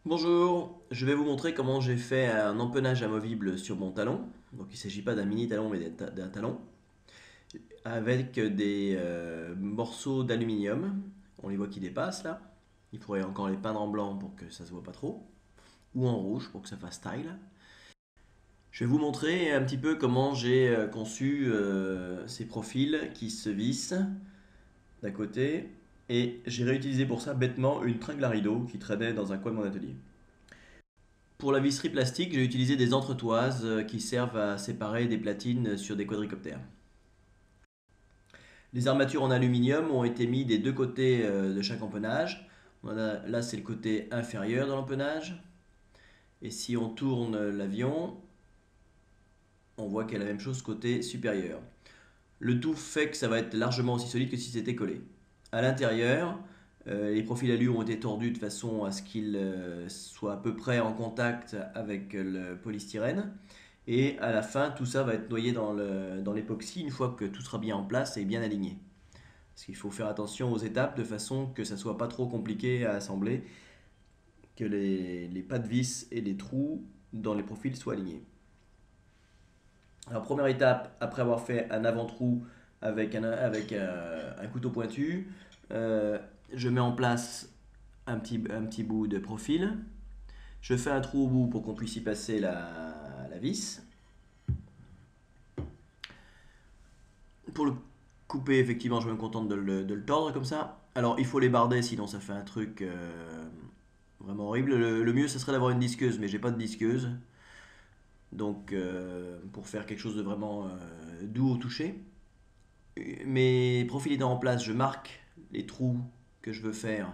Bonjour, je vais vous montrer comment j'ai fait un empennage amovible sur mon talon. Donc il ne s'agit pas d'un mini talon mais d'un talon avec des morceaux d'aluminium. On les voit qui dépassent là. Il faudrait encore les peindre en blanc pour que ça se voit pas trop ou en rouge pour que ça fasse style. Je vais vous montrer un petit peu comment j'ai conçu ces profils qui se vissent d'un côté et j'ai réutilisé pour ça bêtement une tringle à rideau qui traînait dans un coin de mon atelier. Pour la visserie plastique, j'ai utilisé des entretoises qui servent à séparer des platines sur des quadricoptères. Les armatures en aluminium ont été mises des deux côtés de chaque empennage. Là, c'est le côté inférieur de l'empennage. Et si on tourne l'avion, on voit qu'il y a la même chose côté supérieur. Le tout fait que ça va être largement aussi solide que si c'était collé. À l'intérieur, les profils alu ont été tordus de façon à ce qu'ils soient à peu près en contact avec le polystyrène. Et à la fin, tout ça va être noyé dans l'époxy une fois que tout sera bien en place et bien aligné. Parce qu'il faut faire attention aux étapes de façon que ça ne soit pas trop compliqué à assembler, que les pas de vis et les trous dans les profils soient alignés. Alors première étape, après avoir fait un avant-trou avec un couteau pointu, je mets en place un petit bout de profil. Je fais un trou au bout pour qu'on puisse y passer la vis. Pour le couper, effectivement, je me contente de le tordre comme ça. Alors, il faut les barder, sinon ça fait un truc vraiment horrible. Le mieux, ce serait d'avoir une disqueuse, mais j'ai pas de disqueuse. Donc, pour faire quelque chose de vraiment doux au toucher. Mes profils étant en place, je marque les trous que je veux faire.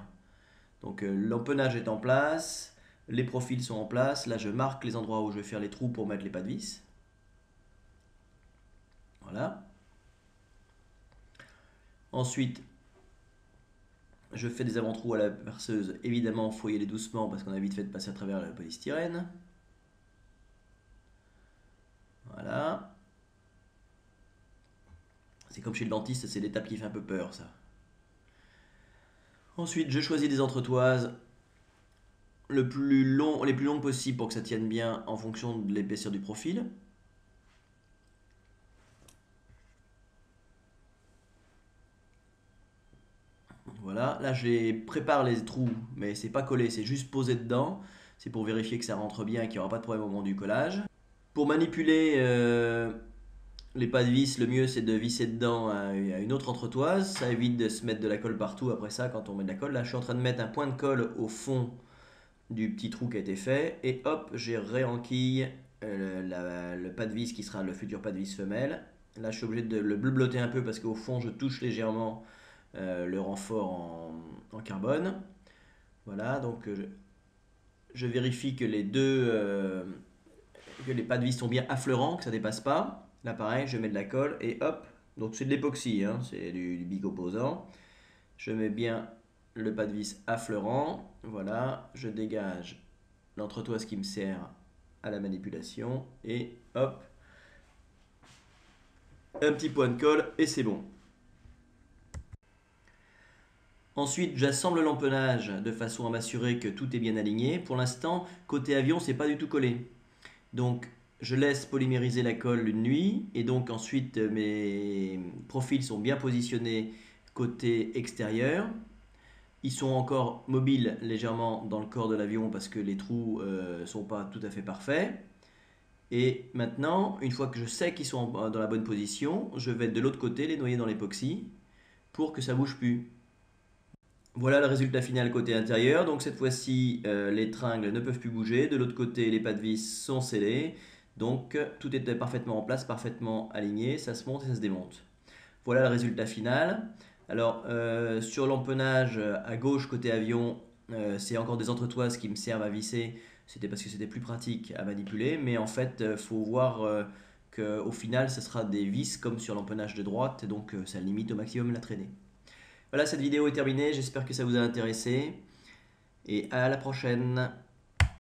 Donc, l'empennage est en place, les profils sont en place. Là, je marque les endroits où je vais faire les trous pour mettre les pas de vis. Voilà. Ensuite, je fais des avant-trous à la perceuse. Évidemment, il faut y aller doucement parce qu'on a vite fait de passer à travers le polystyrène. Voilà. C'est comme chez le dentiste, c'est l'étape qui fait un peu peur, ça. Ensuite, je choisis des entretoises les plus longues possibles pour que ça tienne bien en fonction de l'épaisseur du profil. Voilà, là je prépare les trous, mais c'est pas collé, c'est juste posé dedans. C'est pour vérifier que ça rentre bien et qu'il n'y aura pas de problème au moment du collage. Pour manipuler les pas de vis, le mieux c'est de visser dedans à une autre entretoise. Ça évite de se mettre de la colle partout après ça quand on met de la colle. Là je suis en train de mettre un point de colle au fond du petit trou qui a été fait. Et hop, j'ai réenquille le pas de vis qui sera le futur pas de vis femelle. Là je suis obligé de le bleu-blotter un peu parce qu'au fond je touche légèrement le renfort en carbone. Voilà, donc je vérifie que que les pas de vis sont bien affleurants, que ça dépasse pas. Là pareil, je mets de la colle et hop, donc c'est de l'époxy, hein, c'est du bicomposant. Je mets bien le pas de vis affleurant, voilà, je dégage l'entretoise qui me sert à la manipulation et hop, un petit point de colle et c'est bon. Ensuite, j'assemble l'empennage de façon à m'assurer que tout est bien aligné. Pour l'instant, côté avion, c'est pas du tout collé. Donc, je laisse polymériser la colle une nuit et donc ensuite mes profils sont bien positionnés côté extérieur. Ils sont encore mobiles légèrement dans le corps de l'avion parce que les trous sont pas tout à fait parfaits. Et maintenant, une fois que je sais qu'ils sont dans la bonne position, je vais de l'autre côté les noyer dans l'époxy pour que ça bouge plus. Voilà le résultat final côté intérieur. Donc cette fois-ci, les tringles ne peuvent plus bouger. De l'autre côté, les pas de vis sont scellés. Donc tout était parfaitement en place, parfaitement aligné. Ça se monte et ça se démonte. Voilà le résultat final. Alors sur l'empennage à gauche côté avion, c'est encore des entretoises qui me servent à visser. C'était parce que c'était plus pratique à manipuler. Mais en fait, il faut voir qu'au final, ce sera des vis comme sur l'empennage de droite. Donc ça limite au maximum la traînée. Voilà, cette vidéo est terminée, j'espère que ça vous a intéressé et à la prochaine.